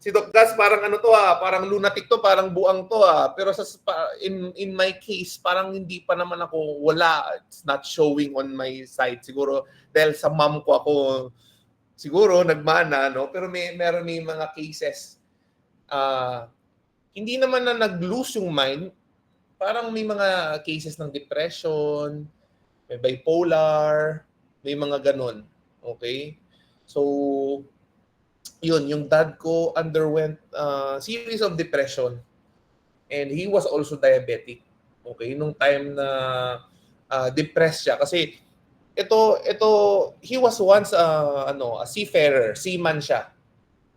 Si Doc Gas parang ano to parang lunatic to, parang buang to Pero in my case, parang hindi pa naman ako, it's not showing on my side. Siguro dahil sa mom ko ako, siguro nagmana, no? Pero meron may mga cases, hindi naman na nag-lose yung mind, parang may mga cases ng depression, may bipolar, may mga ganon. Okay? So, yun, yung dad ko underwent series of depression and he was also diabetic. Okay, nung time na depressed siya kasi ito he was once a seafarer, seaman siya.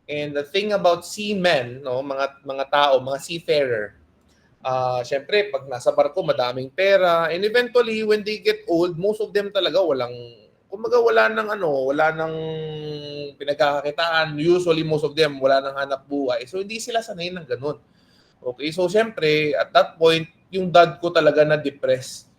And the thing about seamen, no, mga tao, mga seafarer, syempre pag nasa barko madaming pera and eventually when they get old, most of them talaga wala nang pinagkakakitaan. Usually most of them wala nang hanap buhay. So hindi sila sanay ng ganun. Okay, so syempre at that point yung dad ko talaga na depressed.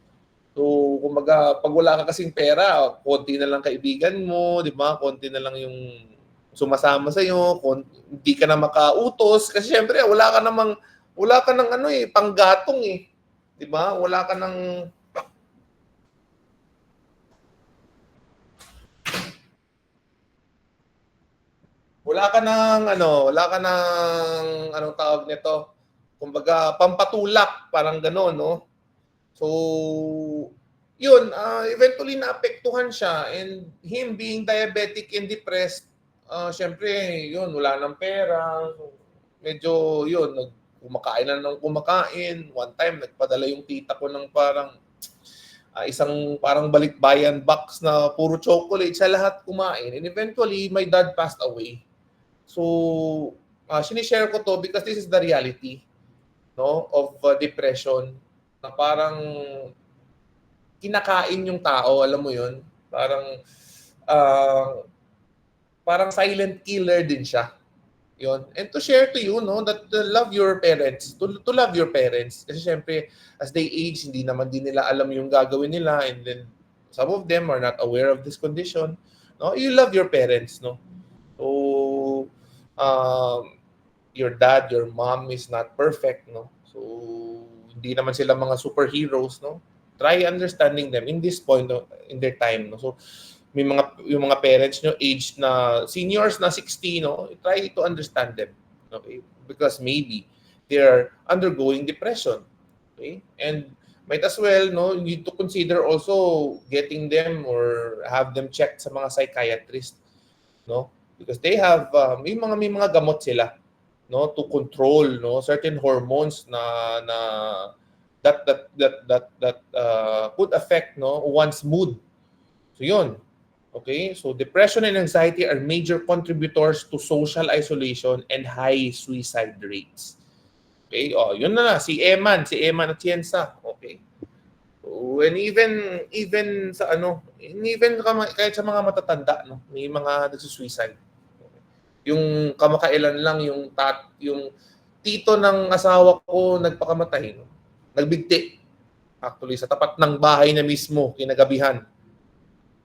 So kumbaga pag wala ka kasing pera, konti na lang kaibigan mo, di ba? Konti na lang yung sumasama sa iyo, hindi ka na makautos kasi syempre wala ka nang panggatong di ba? Wala ka nang anong tawag nito? Kumbaga pampatulak, parang gano'n, no? So, yun, eventually naapektuhan siya and him being diabetic and depressed, syempre, yun, wala nang pera. So, medyo, yun, kumakain na ng kumakain. One time, nagpadala yung tita ko ng parang isang parang balikbayan box na puro chocolate sa lahat kumain. And eventually, my dad passed away. So, sinishare ko to because this is the reality, no, of depression na parang kinakain yung tao, alam mo yun? Parang silent killer din siya. Yun. And to share to you, no, that love your parents, to love your parents. Kasi syempre, as they age, hindi naman din nila alam yung gagawin nila and then some of them are not aware of this condition. No, you love your parents, no. So, your dad, your mom is not perfect, no. So, hindi naman sila mga superheroes, no. Try understanding them in this point in their time, no. So, yung mga parents nyo aged na seniors na 60, no, try to understand them, okay, because maybe they're undergoing depression, okay, and might as well, no, you need to consider also getting them or have them checked sa mga psychiatrist, no, because they have may mga gamot sila, no, to control, no, certain hormones that could affect, no, one's mood. So yun. Okay, so depression and anxiety are major contributors to social isolation and high suicide rates. Okay, yun na si Eman Atienza. Okay. So, and even sa kahit sa mga matatanda, no, may mga nagsusuicide. Yung kamakailan lang yung tito ng asawa ko nagpakamatay, no? Nagbigti. Actually sa tapat ng bahay na mismo kinagabihan.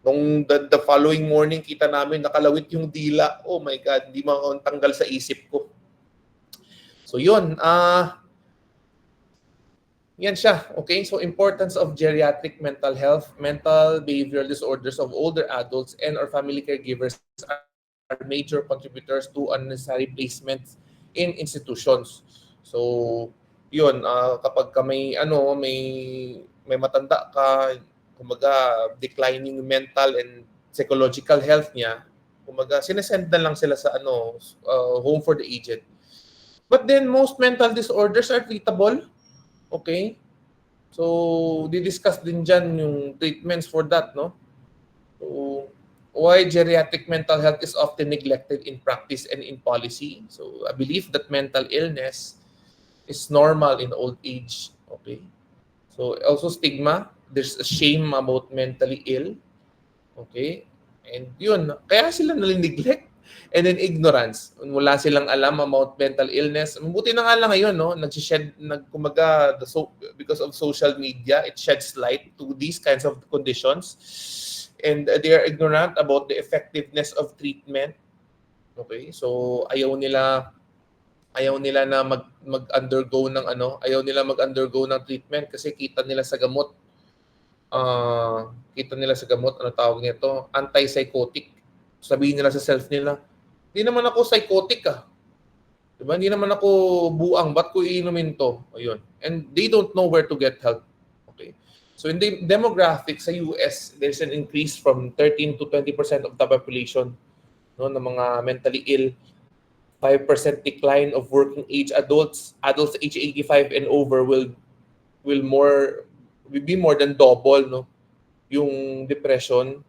Nung the following morning, kita namin nakalawit yung dila. Oh my God, hindi makakatanggal sa isip ko. So yun, yan siya. Okay, so importance of geriatric mental health, mental behavioral disorders of older adults and or family caregivers are major contributors to unnecessary placements in institutions. So yun, kapag ka may matanda ka, kumaga declining mental and psychological health niya, kumaga sinesend na lang sila sa home for the aged. But then most mental disorders are treatable. Okay? So di-discuss din diyan yung treatments for that, no? So why geriatric mental health is often neglected in practice and in policy. So I believe that mental illness is normal in old age. Okay? So also stigma, there's a shame about mentally ill. Okay? And yun, kaya sila nalineglect. And then ignorance. Wala silang alam about mental illness. Mabuti na nga lang ngayon, no? Because of social media, it sheds light to these kinds of conditions. And they are ignorant about the effectiveness of treatment. Okay? So ayaw nila ayaw nila na mag-undergo ng ayaw nila mag-undergo ng treatment kasi kita nila sa gamot. Ano tawag nito? Antipsychotic. Sabihin nila sa self nila, hindi naman ako psychotic ah. Diba? Hindi naman ako buang. Ba't ko iinumin to? Ayun. And they don't know where to get help. Okay. So in the demographics sa US, there's an increase from 13 to 20% of the population, no, ng mga mentally ill. 5% decline of working age adults. Adults age 85 and over will be more than double, no, yung depression.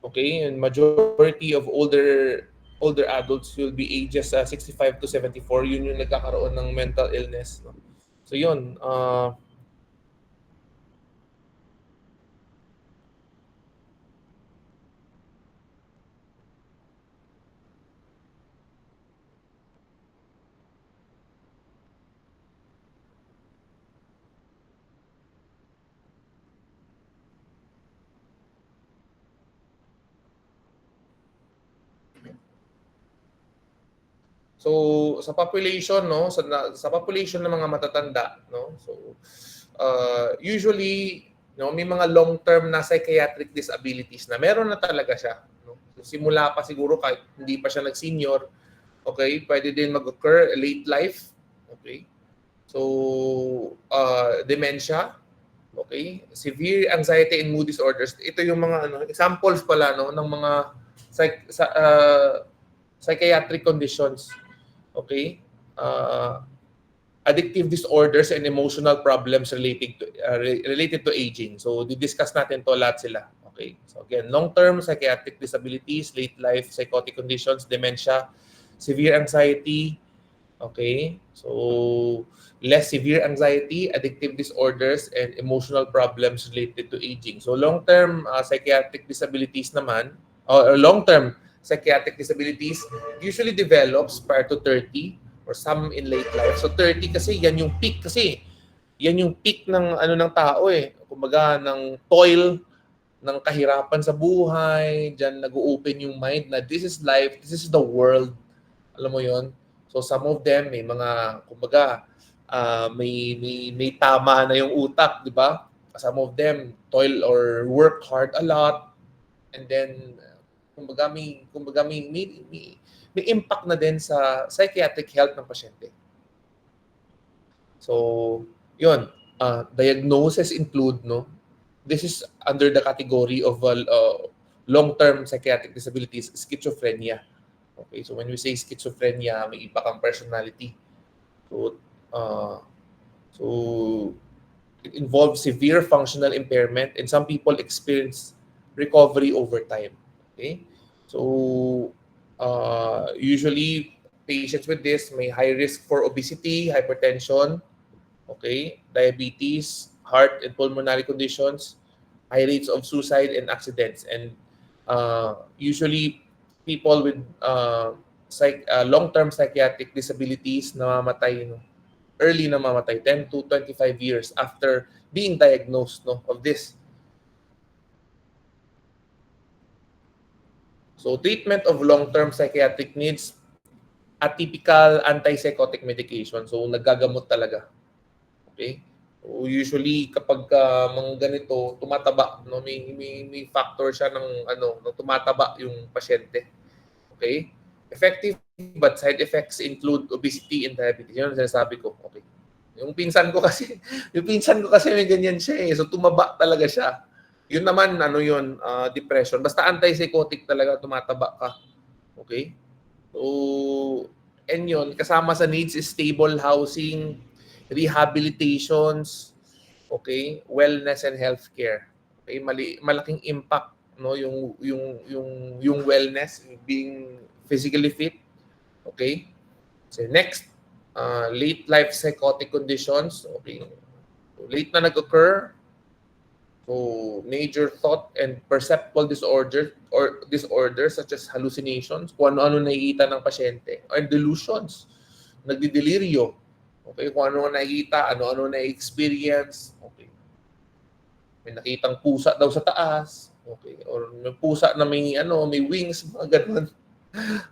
Okay, and majority of older adults will be ages 65 to 74. Yun yung nagkakaroon ng mental illness, no? So yun, so sa population, no, sa population ng mga matatanda, no, so usually, no, may mga long-term na psychiatric disabilities na meron na talaga siya, no. So, simula pa siguro kahit hindi pa siya nag-senior, okay, pwede din mag-occur late life, okay. So dementia, okay, severe anxiety and mood disorders. Ito yung mga examples pala, no, ng mga psychiatric conditions. Okay? Addictive disorders and emotional problems related to aging. So, di-discuss natin to lahat sila. Okay? So, again, long-term psychiatric disabilities, late life psychotic conditions, dementia, severe anxiety. Okay? So, less severe anxiety, addictive disorders, and emotional problems related to aging. So, long-term psychiatric disabilities naman, or long-term psychiatric disabilities usually develops prior to 30 or some in late life. So 30 kasi yan yung peak ng ng tao eh. Kumbaga ng toil, ng kahirapan sa buhay, diyan nag-open yung mind na this is life, this is the world. Alam mo 'yon? So some of them may mga kumbaga may tama na yung utak, di ba? Some of them toil or work hard a lot, and then kumbaga may impact na din sa psychiatric health ng pasyente. So, yun, diagnosis include, no, this is under the category of long-term psychiatric disabilities, schizophrenia. Okay, so when we say schizophrenia, may iba kang personality. So it involves severe functional impairment, and some people experience recovery over time. Okay? So, usually, patients with this may high risk for obesity, hypertension, okay, diabetes, heart and pulmonary conditions, high rates of suicide and accidents. And usually, people with long-term psychiatric disabilities namamatay, no, early namamatay, 10 to 25 years after being diagnosed, no, of this. So treatment of long-term psychiatric needs, atypical antipsychotic medication. So naggagamot talaga. Okay? So, usually kapag mga ganito tumataba, no, may factor siya ng tumataba yung pasyente. Okay? Effective but side effects include obesity and diabetes. Yun ang sinasabi ko. Okay. Yung pinsan ko kasi may ganyan siya eh. So tumaba talaga siya. Yun naman, depression. Basta antipsychotic talaga, tumataba ka. Okay? So, and yun, kasama sa needs is stable housing, rehabilitations, okay, wellness and healthcare. Okay, malaking impact, no, yung wellness, being physically fit. Okay? So next, late life psychotic conditions. Okay. So, late na nag-occur. So, major thought and perceptual disorders such as hallucinations, kung ano-ano nakikita ng pasyente, or delusions, nagdideliryo. Okay, kung ano nakikita, ano-ano na-experience. Okay. May nakitang pusa daw sa taas. Okay, or may pusa na may wings, mga ganun.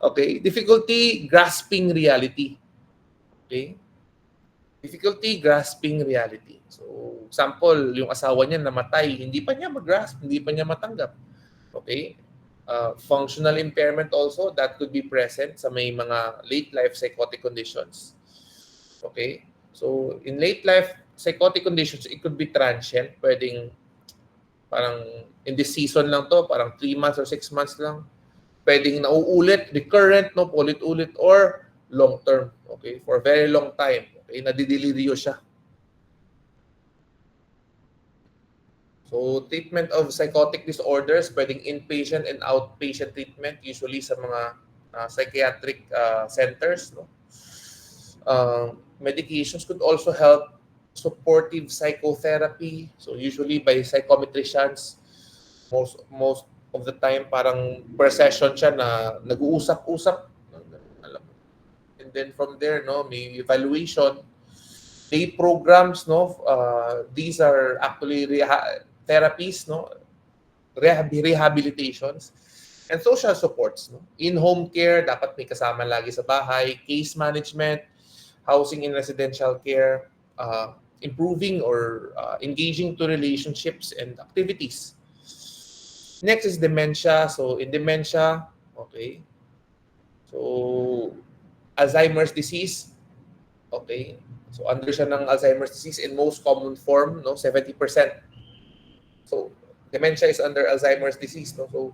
Okay, difficulty grasping reality. Okay? Difficulty grasping reality. So, example, yung asawa niya namatay, hindi pa niya mag-grasp, hindi pa niya matanggap. Okay? Functional impairment also, that could be present sa may mga late life psychotic conditions. Okay? So, in late life psychotic conditions, it could be transient. Pwedeng parang in this season lang to, parang 3 months or 6 months lang. Pwedeng nauulit, recurrent, no, ulit-ulit, or long term. Okay? For a very long time. Okay? Nadidelirio siya. So, treatment of psychotic disorders, pwedeng inpatient and outpatient treatment, usually sa mga psychiatric centers. No? Medications could also help. Supportive psychotherapy, so usually by psychometricians, most of the time, parang per session siya na nag-uusap-usap. And then from there, no, may evaluation. Day programs, no, these are actually therapies, no, rehabilitations, and social supports. No? In-home care, dapat may kasama lagi sa bahay. Case management, housing and residential care, improving or engaging to relationships and activities. Next is dementia. So in dementia, okay. So Alzheimer's disease, okay. So under siya ng Alzheimer's disease in most common form, no, 70%. So dementia is under Alzheimer's disease, no. So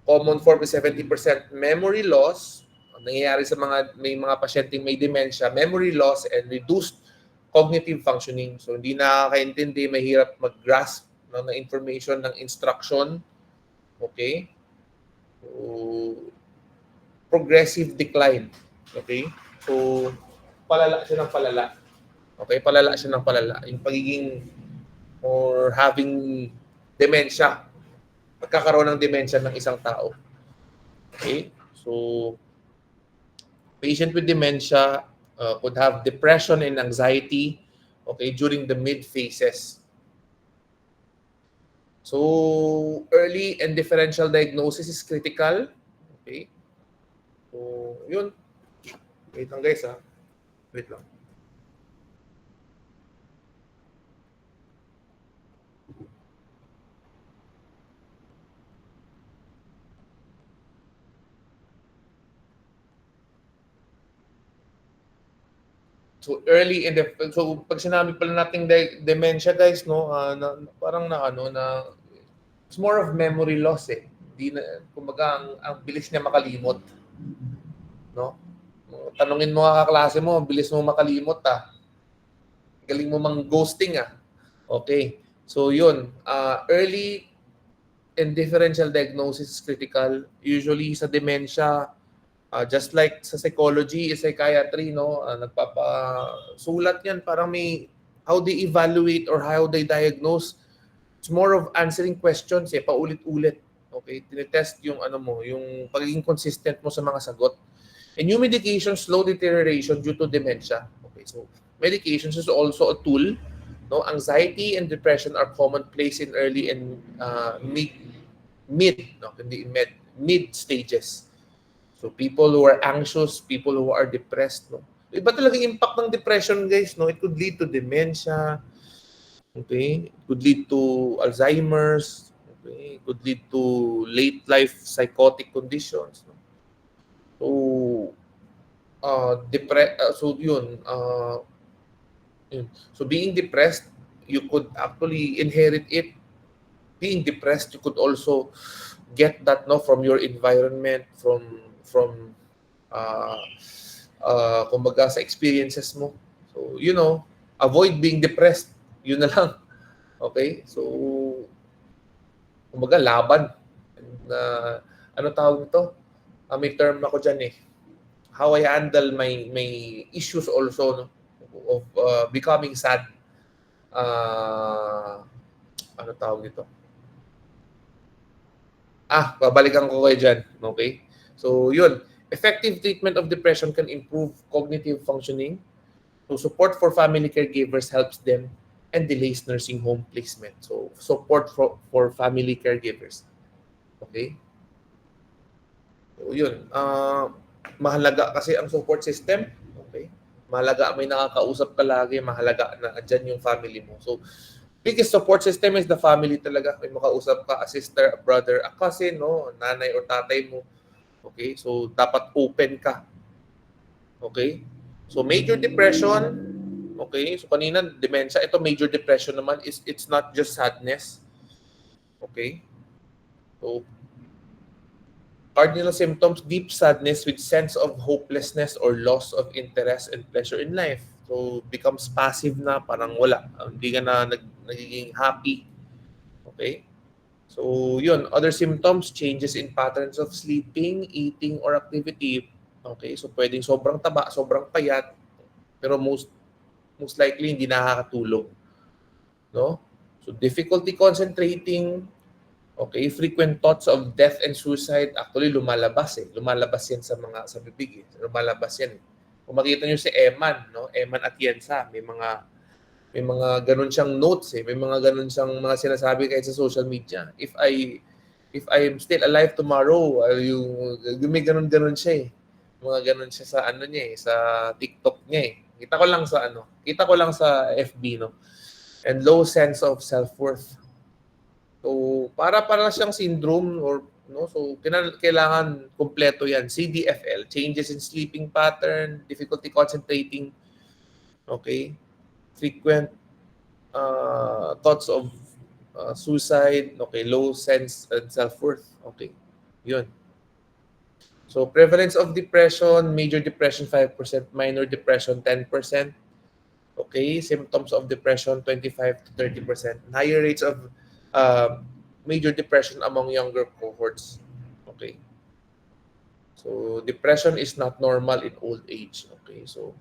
common form is 70%. Memory loss, nangyayari sa may mga pasyenteng may dementia, memory loss and reduced cognitive functioning. So hindi nakakaintindi, mahirap mag-grasp ng information, ng instruction. Okay? So, progressive decline. Okay? So palala siya ng palala. Okay? Palala siya ng palala. Yung pagiging or having dementia. Pagkakaroon ng dementia ng isang tao. Okay? So patient with dementia could have depression and anxiety, okay, during the mid phases. So early and differential diagnosis is critical. Okay. So yun. Wait lang guys ha. Wait lang. So early in the so pag sinabi pala nating dementia guys, no, parang it's more of memory loss eh. Hindi na, kumbaga ang bilis niya makalimot, no? Tanungin mo nga kaklase mo, bilis mo makalimot ah. Galing mo mang ghosting ah. Okay. So yun, early and differential diagnosis is critical. Usually sa dementia, just like sa psychology, psychiatry, no, nagpapasulat yan, parang may how they evaluate or how they diagnose. It's more of answering questions eh, paulit-ulit. Okay, tinetest yung yung pagiging consistent mo sa mga sagot. And new medication slow deterioration due to dementia. Okay, so medications is also a tool. No, anxiety and depression are commonplace in early and mid stages. So people who are anxious, people who are depressed, no. Iba talaga yung impact ng depression, guys, no. It could lead to dementia. Okay? It could lead to Alzheimer's. Okay? It could lead to late life psychotic conditions. No? So so being depressed, you could actually inherit it. Being depressed, you could also get that from your environment, from kumbaga sa experiences mo. So, avoid being depressed. Yun na lang. Okay? So, kumbaga laban. Ano tawag nito? May term ako dyan eh. How I handle my issues also, no? Of becoming sad. Ano tawag nito? Babalikan ko kayo dyan. Okay? So, yun. Effective treatment of depression can improve cognitive functioning. So, support for family caregivers helps them and delays nursing home placement. So, support for family caregivers. Okay? So, yun. Mahalaga kasi ang support system. Okay? Mahalaga may nakakausap ka lagi, mahalaga na andyan yung family mo. So, biggest support system is the family talaga. May makausap ka, a sister, a brother, a cousin, no? Nanay or tatay mo. Okay? So, dapat open ka. Okay? So, major depression, okay? So, kanina, dementia. Ito, major depression naman is it's not just sadness. Okay? So, cardinal symptoms, deep sadness with sense of hopelessness or loss of interest and pleasure in life. So, becomes passive na, parang wala. Hindi ka na nagiging happy. Okay? So, yun. Other symptoms, changes in patterns of sleeping, eating, or activity. Okay? So, pwedeng sobrang taba, sobrang payat, pero most likely hindi nakakatulog. No? So, difficulty concentrating, okay, frequent thoughts of death and suicide, actually lumalabas eh. Lumalabas yan sa bibig eh. Lumalabas yan eh. Kung makita niyo si Eman, no? Eman Atienza, may mga ganun siyang notes eh. May mga ganun siyang mga sinasabi kahit sa social media. If I am still alive tomorrow, yung may ganun siya eh. Mga ganun siya sa ano niya eh, sa TikTok niya eh. Kita ko lang sa FB, no? And low sense of self-worth. So, para siyang syndrome or no, so kailangan kumpleto 'yan. CDFL, changes in sleeping pattern, difficulty concentrating, okay? Frequent thoughts of suicide, okay, low sense and self-worth, okay. 'Yun. So, prevalence of depression, major depression 5%, minor depression 10%. Okay, symptoms of depression 25 to 30%. Higher rates of major depression among younger cohorts. Okay. So, depression is not normal in old age. Okay, so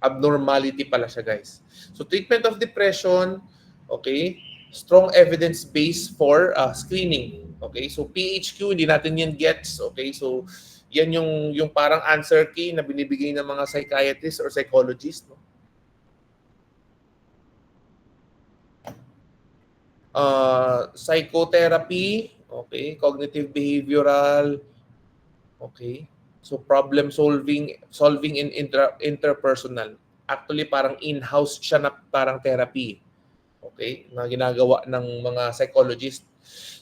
abnormality pala siya, guys. So, treatment of depression, okay, strong evidence base for screening. Okay, so PHQ, hindi natin yan gets. Okay, so yan yung parang answer key na binibigay ng mga psychiatrists or psychologists, no? Psychotherapy, okay, cognitive behavioral, okay. So problem solving in interpersonal. Actually parang in-house siya na parang therapy. Okay, na ginagawa ng mga psychologists.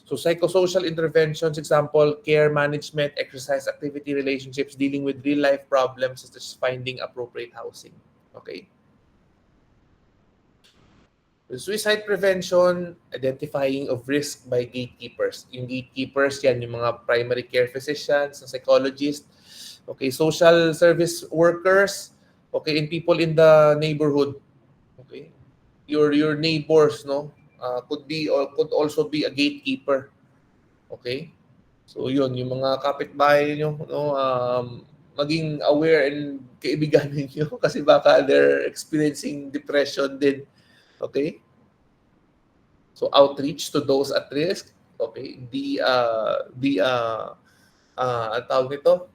So psychosocial interventions, example, care management, exercise activity, relationships, dealing with real life problems such as finding appropriate housing. Okay. Suicide prevention, identifying of risk by gatekeepers. Yung gatekeepers, yan yung mga primary care physicians, psychologists, okay, social service workers, okay, and people in the neighborhood. Okay. Your neighbors, no, could be or could also be a gatekeeper. Okay? So yun, yung mga kapitbahay niyo, no, maging aware and kaibigan niyo kasi baka they're experiencing depression din. Okay? So outreach to those at risk. Okay? Ang tawag nito,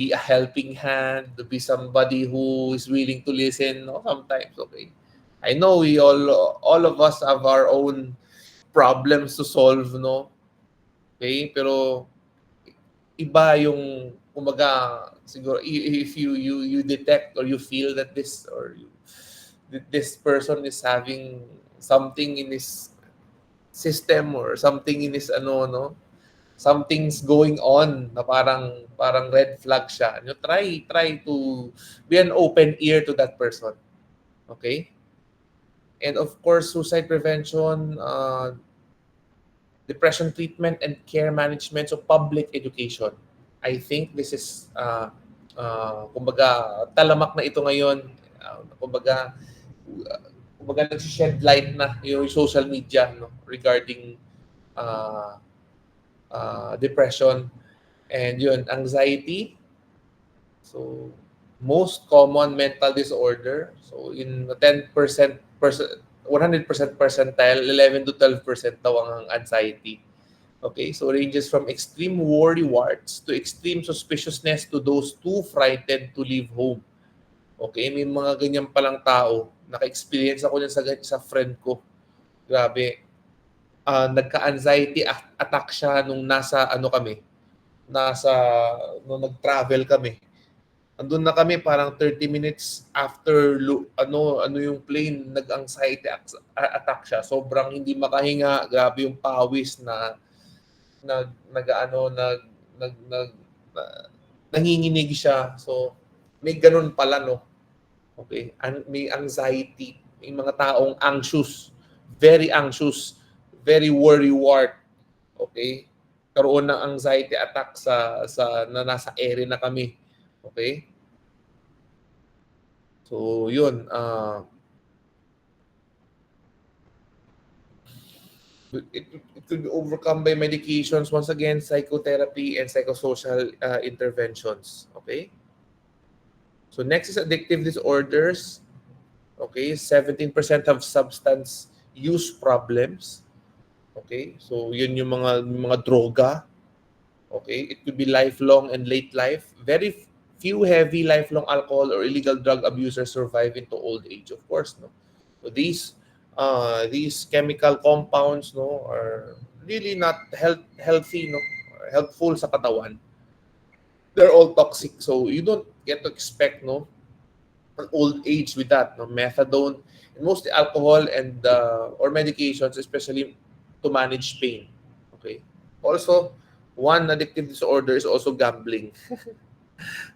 be a helping hand, to be somebody who is willing to listen, no, sometimes. Okay? I know we all of us have our own problems to solve, no? Okay? Pero iba yung kumaga siguro if you detect or you feel that this person is having something in his system or something in his no, something's going on na parang red flag siya. You try to be an open ear to that person. Okay? And of course, suicide prevention, depression treatment and care management, so public education. I think this is kumbaga talamak na ito ngayon. Kumbaga nag-shed light na yung social media, no, regarding depression and yun, anxiety. So most common mental disorder. So in 10% 100% percentile, 11 to 12% daw ang anxiety. Okay, so ranges from extreme worry warts to extreme suspiciousness to those too frightened to leave home. Okay, may mga ganyan palang tao. Naka-experience ako niyan sa friend ko. Grabe. Nagka-anxiety attack siya nung nung nag-travel kami. Andun na kami parang 30 minutes after ano yung plane, nag-anxiety attack siya. Sobrang hindi makahinga, grabe yung pawis na nag-ano nag nanginginig siya. So may ganun pala, no. Okay? May anxiety, may mga taong anxious, very worry-wart. Okay? Karoon ng anxiety attack sa na nasa ere na kami. Okay? So, yun. It could be overcome by medications, once again, psychotherapy and psychosocial interventions. Okay? So, next is addictive disorders. Okay? 17% have substance use problems. Okay? So, yun yung mga droga. Okay? It could be lifelong and late life. Very few heavy lifelong alcohol or illegal drug abusers survive into old age, of course, no? So these chemical compounds, no, are really not healthy, no, or helpful sa katawan. They're all toxic. So you don't get to expect, no, an old age with that, no, methadone, and mostly alcohol and or medications, especially to manage pain. Okay. Also, one addictive disorder is also gambling.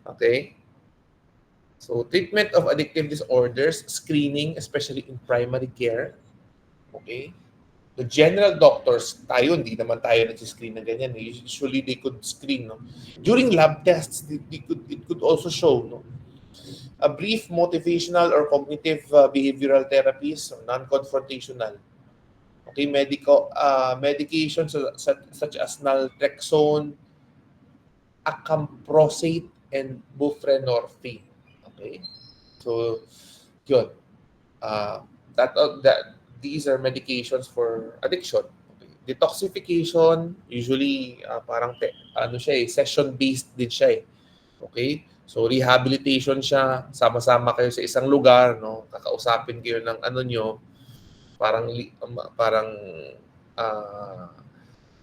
Okay. So treatment of addictive disorders, screening, especially in primary care. Okay. The general doctors, tayo, hindi naman tayo nag-screen na ganyan. Usually, they could screen, no? During lab tests, it could also show, no? A brief motivational or cognitive behavioral therapies, or non-confrontational. Okay, medications such as naltrexone, acamprosate, and buprenorphine. Okay, so yun. Uh, that these are medications for addiction. Okay. Detoxification, usually parang ano siya session based din siya. Okay? So rehabilitation siya, sama-sama kayo sa isang lugar, no? Kakausapin kayo ng ano nyo, parang uh,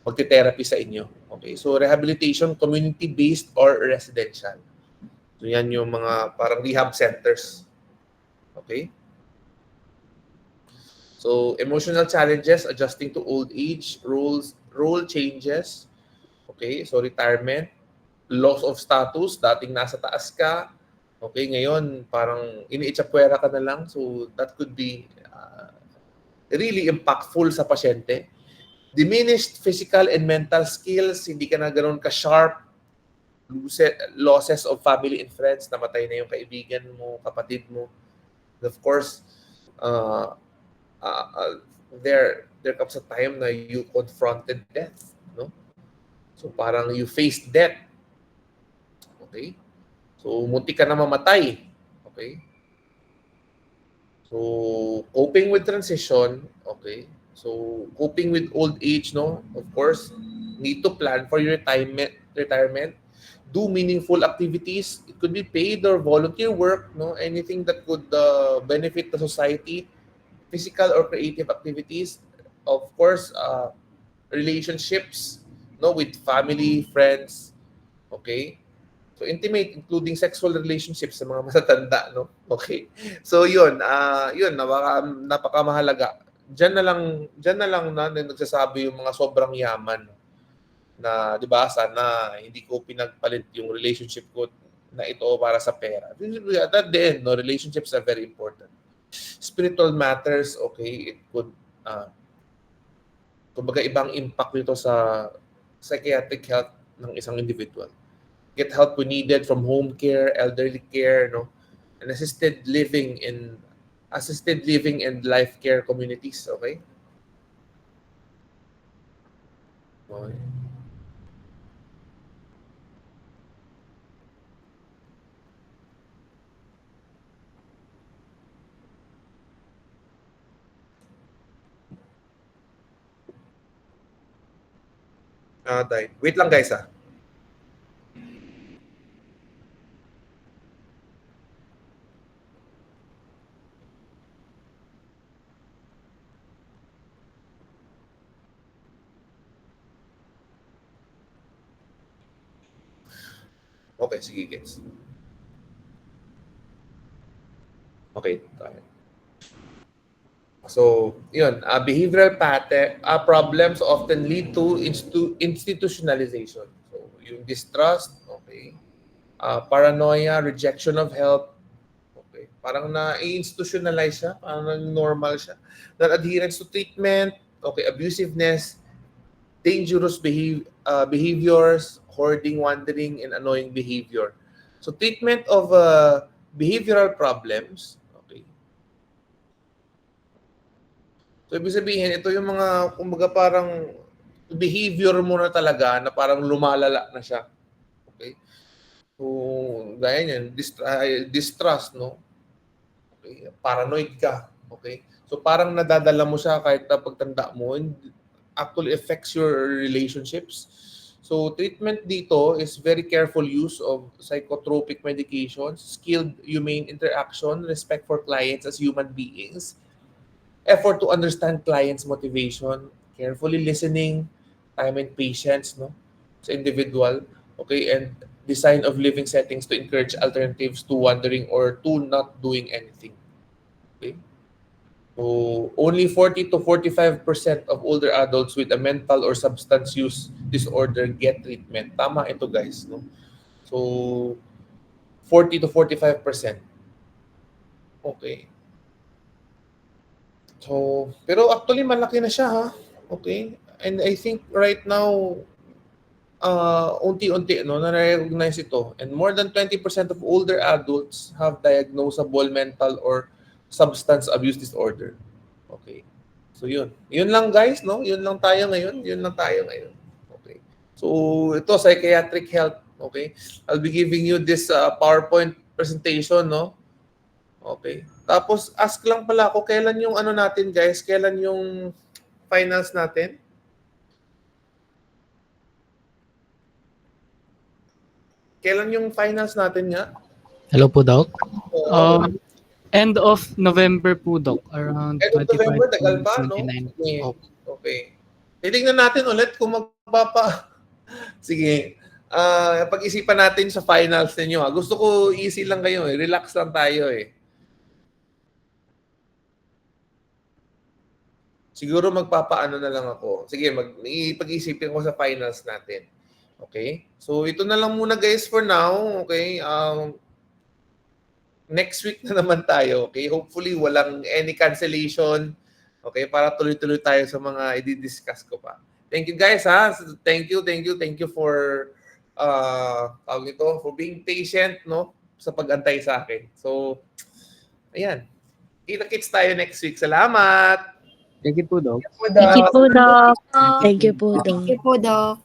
magte-therapy sa inyo. Okay? So rehabilitation, community based or residential. So yan yung mga parang rehab centers. Okay? So emotional challenges, adjusting to old age, role changes, okay? So retirement, loss of status, dating nasa taas ka, okay, ngayon parang iniitsapwera ka na lang. So that could be really impactful sa pasyente. Diminished physical and mental skills, hindi ka na ganoon ka-sharp, losses of family and friends, namatay na yung kaibigan mo, kapatid mo. And of course, uh, uh, uh, there comes a time na you confronted death, no? So parang you faced death. Okay? So munti ka na mamatay. Okay? So coping with transition, okay? So coping with old age, no? Of course, need to plan for your retirement. Do meaningful activities. It could be paid or volunteer work, no? Anything that could benefit the society, physical or creative activities, of course, relationships, no, with family, friends, okay? So intimate, including sexual relationships sa mga matatanda, no? Okay. So yun napakamahalaga. Diyan na lang nagsasabi yung mga sobrang yaman na 'di ba sana hindi ko pinagpalit yung relationship ko na ito para sa pera. At the end, no, relationships are very important. Spiritual matters, okay, it could kumbaga ibang impact nito sa psychiatric health ng isang individual. Get help when needed from home care, elderly care, no, and assisted living and life care communities. Okay. Okay. Dahil. Wait lang guys ah. Okay, sige guys. Okay, tayo. So, yun, behavioral problems often lead to institutionalization. So, yung distrust, okay, paranoia, rejection of help, okay, parang na-institutionalize siya, parang normal siya. Non-adherence to treatment, okay, abusiveness, dangerous behaviors, hoarding, wandering, and annoying behavior. So, treatment of behavioral problems, okay. So, ibig sabihin, ito yung mga, kumbaga parang behavior mo na talaga na parang lumalala na siya. Okay? So, gaya niyan, distrust, no? Okay? Paranoid ka. Okay? So, parang nadadala mo siya kahit na pagtanda mo, and actually affects your relationships. So, treatment dito is very careful use of psychotropic medications, skilled humane interaction, respect for clients as human beings, effort to understand client's motivation, carefully listening, time and patience, no, sa individual, okay, and design of living settings to encourage alternatives to wandering or to not doing anything. Okay? So only 40 to 45% of older adults with a mental or substance use disorder get treatment. Tama ito, guys, no? So 40 to 45%. Okay. So, pero actually malaki na siya, ha. Okay? And I think right now, unti-unti, no, na-recognize ito. And more than 20% of older adults have diagnosable mental or substance abuse disorder. Okay. So yun. Yun lang, guys, no? Yun lang tayo ngayon. Yun lang tayo ngayon. Okay. So ito, psychiatric health. Okay. I'll be giving you this PowerPoint presentation, no? Okay. Tapos ask lang pala ako, kailan yung ano natin, guys? Kailan yung finals natin? Kailan yung finals natin nga? Hello po, Doc. Oo. End of November po, Doc. Around End of 25 November, to tagal pa, no? 29. Sige. Opo. Okay. Titingnan natin ulit kung magpapa... Sige. Pag-isipan natin sa finals ninyo. Ha? Gusto ko easy lang kayo. Relax lang tayo. Siguro magpapaano na lang ako. Sige, pag-isipin ko sa finals natin. Okay? So, ito na lang muna, guys, for now. Okay? Next week na naman tayo. Okay? Hopefully, walang any cancellation. Okay? Para tuloy-tuloy tayo sa mga i-discuss ko pa. Thank you, guys, ha? Thank you for tawag ito, for being patient, no? Sa pag-antay sa akin. So, ayan. Kita-kits tayo next week. Salamat! Thank you po, Doc. Thank you po, Doc. Thank you po, Doc. Thank you po, Doc.